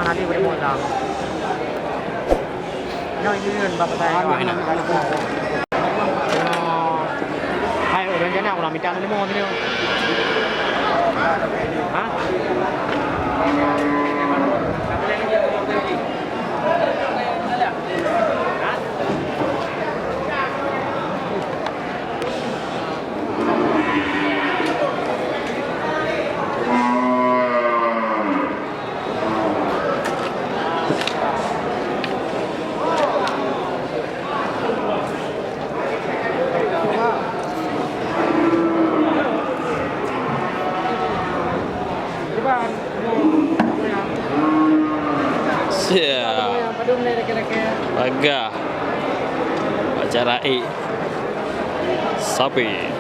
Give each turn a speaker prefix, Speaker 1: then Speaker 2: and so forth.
Speaker 1: nanti boleh modal. Yang ini bapak saya. Hai, orang jana orang minta ni mau ni. Hah?
Speaker 2: Siap. Baga. Baca rai. Sapi.